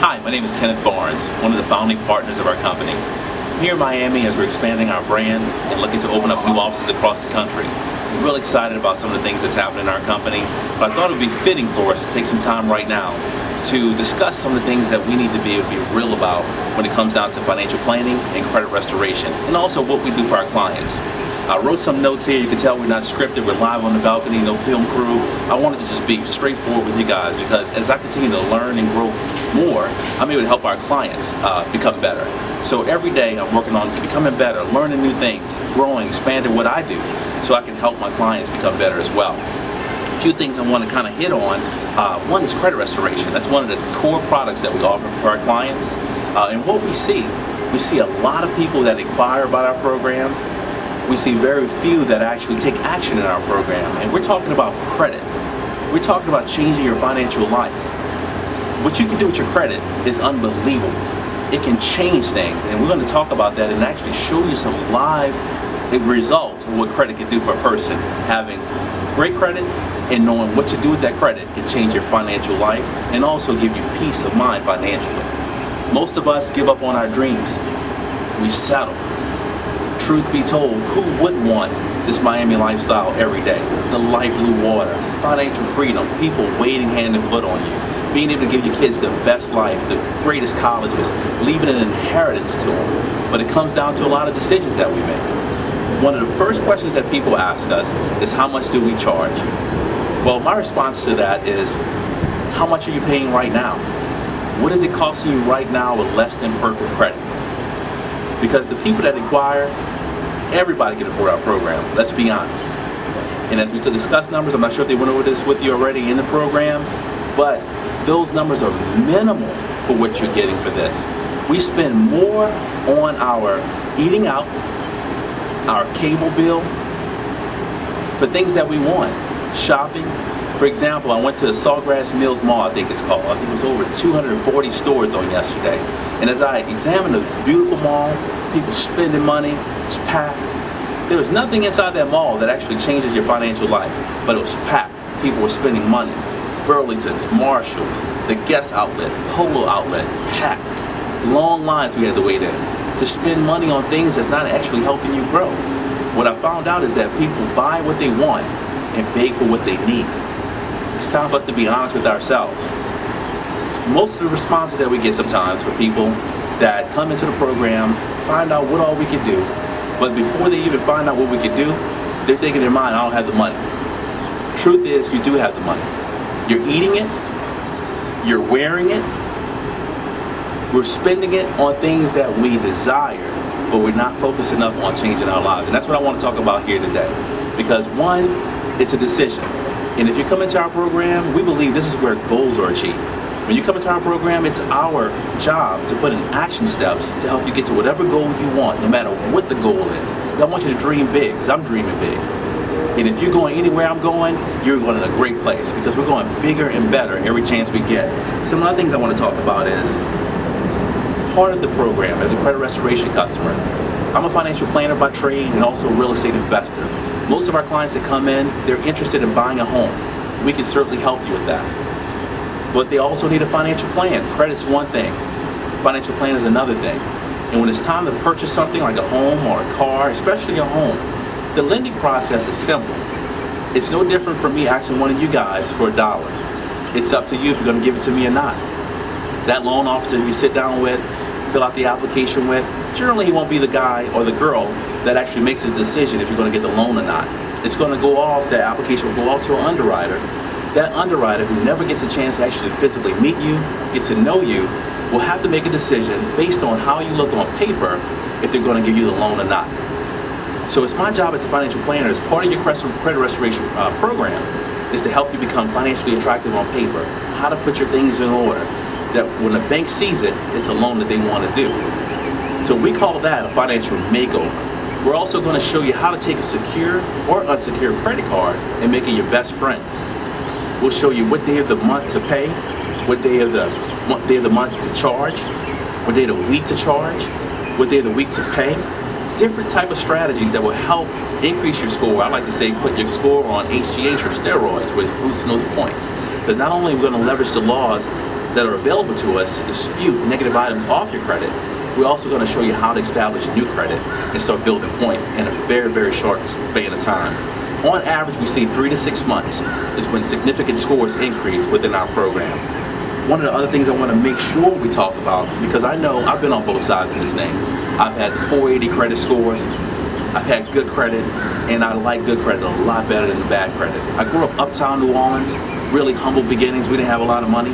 Hi, my name is Kenneth Barnes, one of the founding partners of our company. Here in Miami, as we're expanding our brand and looking to open up new offices across the country, we're really excited about some of the things that's happening in our company, but I thought it would be fitting for us to take some time right now to discuss some of the things that we need to be able to be real about when it comes down to financial planning and credit restoration, and also what we do for our clients. I wrote some notes here. You can tell we're not scripted. We're live on the balcony, no film crew. I wanted to just be straightforward with you guys because as I continue to learn and grow more, I'm able to help our clients become better. So every day I'm working on becoming better, learning new things, growing, expanding what I do so I can help my clients become better as well. A few things I want to kind of hit on. One is credit restoration. That's one of the core products that we offer for our clients. And what we see a lot of people that inquire about our program. We see very few that actually take action in our program. And we're talking about credit. We're talking about changing your financial life. What you can do with your credit is unbelievable. It can change things. And we're going to talk about that and actually show you some live results of what credit can do for a person. Having great credit and knowing what to do with that credit can change your financial life and also give you peace of mind financially. Most of us give up on our dreams. We settle. Truth be told, who wouldn't want this Miami lifestyle every day? The light blue water, financial freedom, people waiting hand and foot on you, being able to give your kids the best life, the greatest colleges, leaving an inheritance to them. But it comes down to a lot of decisions that we make. One of the first questions that people ask us is, how much do we charge? Well, my response to that is, how much are you paying right now? What is it costing you right now with less than perfect credit? Because the people that inquire, everybody can afford our program, let's be honest. And as we discuss numbers, I'm not sure if they went over this with you already in the program, but those numbers are minimal for what you're getting for this. We spend more on our eating out, our cable bill, for things that we want. Shopping. For example, I went to the Sawgrass Mills Mall, I think it's called. I think it was over 240 stores on yesterday. And as I examined this beautiful mall, people spending money, it's packed. There was nothing inside that mall that actually changes your financial life, but it was packed. People were spending money. Burlington's, Marshall's, the Guess outlet, Polo outlet, packed. Long lines we had to wait in to spend money on things that's not actually helping you grow. What I found out is that people buy what they want and beg for what they need. It's time for us to be honest with ourselves. Most of the responses that we get sometimes for people that come into the program, find out what all we can do, but before they even find out what we can do, they're thinking in their mind, I don't have the money. Truth is, you do have the money. You're eating it, you're wearing it, we're spending it on things that we desire, but we're not focused enough on changing our lives. And that's what I want to talk about here today. Because one, it's a decision. And if you come into our program, we believe this is where goals are achieved. When you come into our program, it's our job to put in action steps to help you get to whatever goal you want, no matter what the goal is. I want you to dream big, because I'm dreaming big. And if you're going anywhere I'm going, you're going in a great place, because we're going bigger and better every chance we get. Some other things I want to talk about is part of the program as a credit restoration customer. I'm a financial planner by trade and also a real estate investor. Most of our clients that come in, they're interested in buying a home. We can certainly help you with that. But they also need a financial plan. Credit's one thing. Financial plan is another thing. And when it's time to purchase something like a home or a car, especially a home, the lending process is simple. It's no different from me asking one of you guys for $1. It's up to you if you're going to give it to me or not. That loan officer you sit down with, fill out the application with, generally he won't be the guy or the girl that actually makes his decision if you're going to get the loan or not. It's going to go off, the application will go off to an underwriter. That underwriter, who never gets a chance to actually physically meet you, get to know you, will have to make a decision based on how you look on paper if they're going to give you the loan or not. So it's my job as a financial planner, as part of your credit restoration program, is to help you become financially attractive on paper, how to put your things in order, that when the bank sees it, it's a loan that they want to do. So we call that a financial makeover. We're also going to show you how to take a secure or unsecured credit card and make it your best friend. We'll show you what day of the month to pay, what day of the month to charge, what day of the week to charge, what day of the week to pay. Different type of strategies that will help increase your score. I like to say put your score on HGH or steroids, where it's boosting those points. Because not only are we going to leverage the laws that are available to us to dispute negative items off your credit, we're also going to show you how to establish new credit and start building points in a very, very short span of time. On average, we see 3 to 6 months is when significant scores increase within our program. One of the other things I want to make sure we talk about, because I know I've been on both sides of this thing. I've had 480 credit scores, I've had good credit, and I like good credit a lot better than the bad credit. I grew up uptown New Orleans, really humble beginnings. We didn't have a lot of money.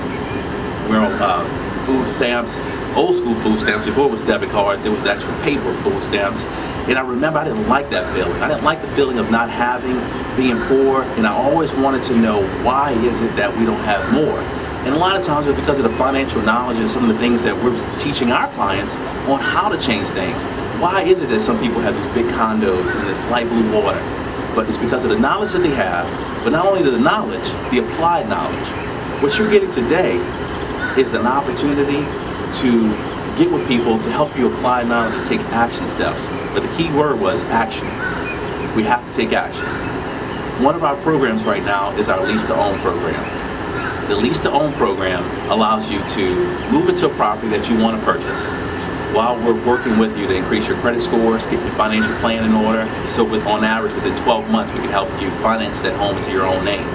We were on food stamps, old school food stamps. Before it was debit cards, it was actual paper food stamps. And I remember I didn't like that feeling. I didn't like the feeling of not having, being poor, and I always wanted to know, why is it that we don't have more? And a lot of times it's because of the financial knowledge and some of the things that we're teaching our clients on how to change things. Why is it that some people have these big condos and this light blue water? But it's because of the knowledge that they have, but not only the knowledge, the applied knowledge. What you're getting today is an opportunity to get with people to help you apply knowledge and take action steps. But the key word was action. We have to take action. One of our programs right now is our Lease to Own program. The Lease to Own program allows you to move into a property that you want to purchase while we're working with you to increase your credit scores, get your financial plan in order. So on average, within 12 months, we can help you finance that home into your own name.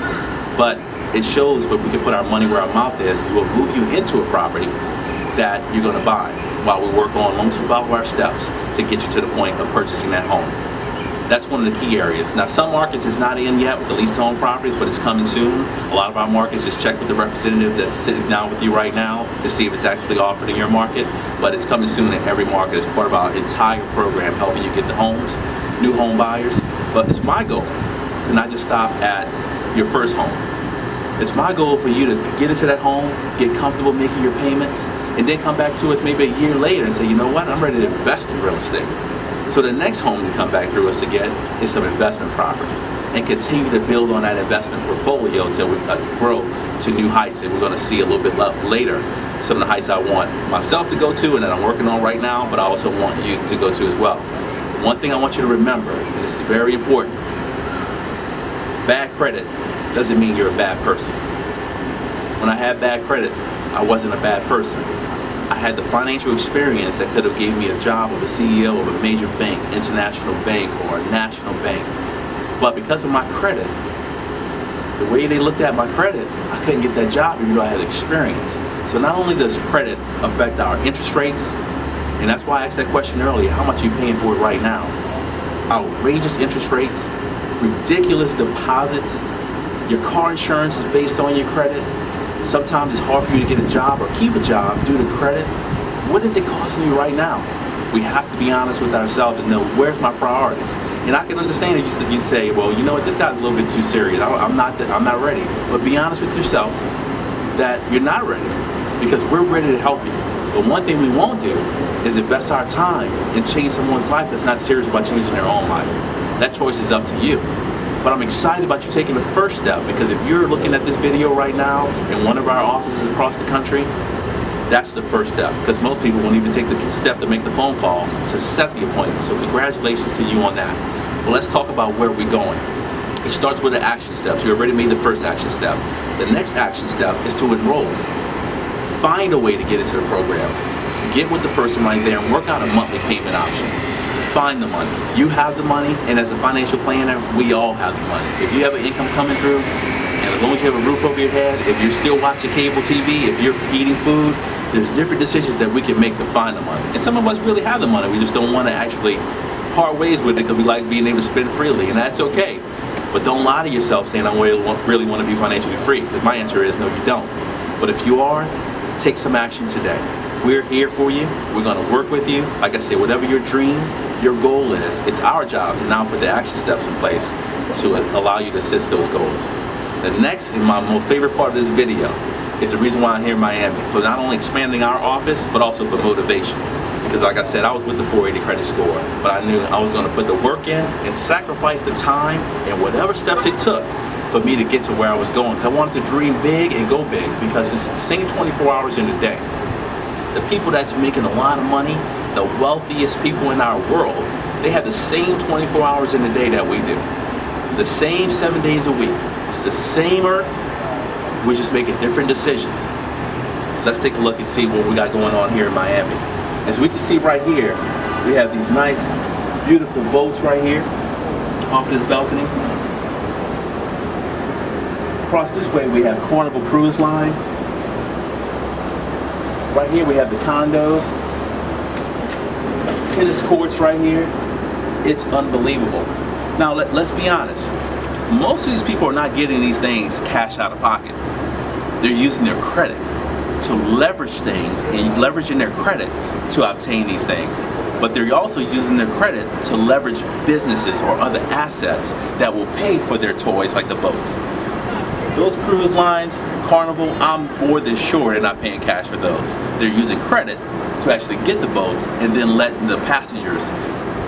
But it shows that we can put our money where our mouth is. We'll move you into a property that you're going to buy while we work on, as long as you follow our steps to get you to the point of purchasing that home. That's one of the key areas. Now, some markets is not in yet with the lease to own properties, but it's coming soon. A lot of our markets, just check with the representative that's sitting down with you right now to see if it's actually offered in your market. But it's coming soon in every market. It's part of our entire program helping you get the homes, new home buyers. But it's my goal to not just stop at your first home. It's my goal for you to get into that home, get comfortable making your payments, and then come back to us maybe a year later and say, you know what, I'm ready to invest in real estate. So the next home to come back through us again is some investment property, and continue to build on that investment portfolio until we grow to new heights. And we're going to see a little bit later some of the heights I want myself to go to and that I'm working on right now, but I also want you to go to as well. One thing I want you to remember, and this is very important, bad credit doesn't mean you're a bad person. When I had bad credit, I wasn't a bad person. I had the financial experience that could have gave me a job of a CEO of a major bank, international bank, or a national bank. But because of my credit, the way they looked at my credit, I couldn't get that job even though I had experience. So not only does credit affect our interest rates, and that's why I asked that question earlier, how much are you paying for it right now? Outrageous interest rates, ridiculous deposits, your car insurance is based on your credit. Sometimes it's hard for you to get a job or keep a job due to credit. What is it costing you right now? We have to be honest with ourselves and know, where's my priorities? And I can understand that you say, well, you know what, this guy's a little bit too serious. I'm not ready. But be honest with yourself that you're not ready, because we're ready to help you. But one thing we won't do is invest our time and change someone's life that's not serious about changing their own life. That choice is up to you. But I'm excited about you taking the first step, because if you're looking at this video right now in one of our offices across the country, that's the first step, because most people won't even take the step to make the phone call to set the appointment. So congratulations to you on that. But let's talk about where we're going. It starts with the action steps. You already made the first action step. The next action step is to enroll. Find a way to get into the program. Get with the person right there and work out a monthly payment option. Find the money. You have the money, and as a financial planner, we all have the money. If you have an income coming through, and as long as you have a roof over your head, if you're still watching cable TV, if you're eating food, there's different decisions that we can make to find the money. And some of us really have the money. We just don't want to actually part ways with it because we like being able to spend freely, and that's okay. But don't lie to yourself saying, I really want to be financially free, because my answer is no, you don't. But if you are, take some action today. We're here for you. We're going to work with you. Like I said, whatever your dream, your goal is, it's our job to now put the action steps in place to allow you to assist those goals. The next and my most favorite part of this video is the reason why I'm here in Miami, for not only expanding our office, but also for motivation. Because like I said, I was with the 480 credit score, but I knew I was going to put the work in and sacrifice the time and whatever steps it took for me to get to where I was going. Because I wanted to dream big and go big, because it's the same 24 hours in a day. The people that's making a lot of money, the wealthiest people in our world, they have the same 24 hours in a day that we do. The same 7 days a week. It's the same earth, we're just making different decisions. let's take a look and see what we got going on here in Miami. As we can see right here, we have these nice, beautiful boats right here off this balcony. Across this way we have Carnival Cruise Line. Right here we have the condos. Tennis courts right here. It's unbelievable. Now let's be honest. Most of these people are not getting these things cash out of pocket. They're using their credit to leverage things and leveraging their credit to obtain these things. But they're also using their credit to leverage businesses or other assets that will pay for their toys like the boats. Those cruise lines, Carnival, I'm more than sure they're not paying cash for those. They're using credit to actually get the boats and then letting the passengers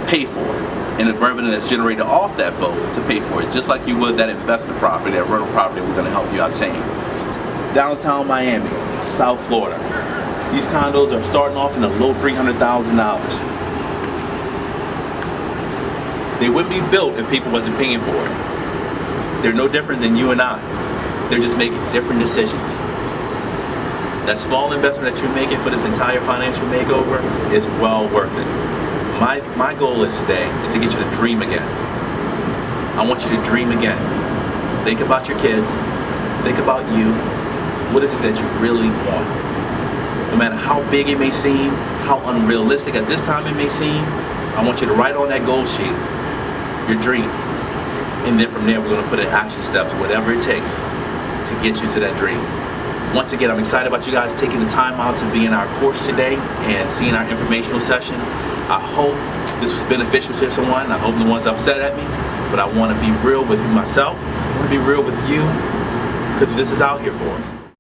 pay for it. And the revenue that's generated off that boat to pay for it, just like you would that investment property, that rental property we're going to help you obtain. Downtown Miami, South Florida. These condos are starting off in the low $300,000. They wouldn't be built if people wasn't paying for it. They're no different than you and I. They're just making different decisions. That small investment that you're making for this entire financial makeover is well worth it. My goal is today is to get you to dream again. I want you to dream again. Think about your kids. Think about you. What is it that you really want? No matter how big it may seem, how unrealistic at this time it may seem, I want you to write on that goal sheet your dream. And then from there we're going to put in action steps, whatever it takes to get you to that dream. Once again, I'm excited about you guys taking the time out to be in our course today and seeing our informational session. I hope this was beneficial to someone. I hope no one's upset at me, but I want to be real with myself. I want to be real with you because this is out here for us.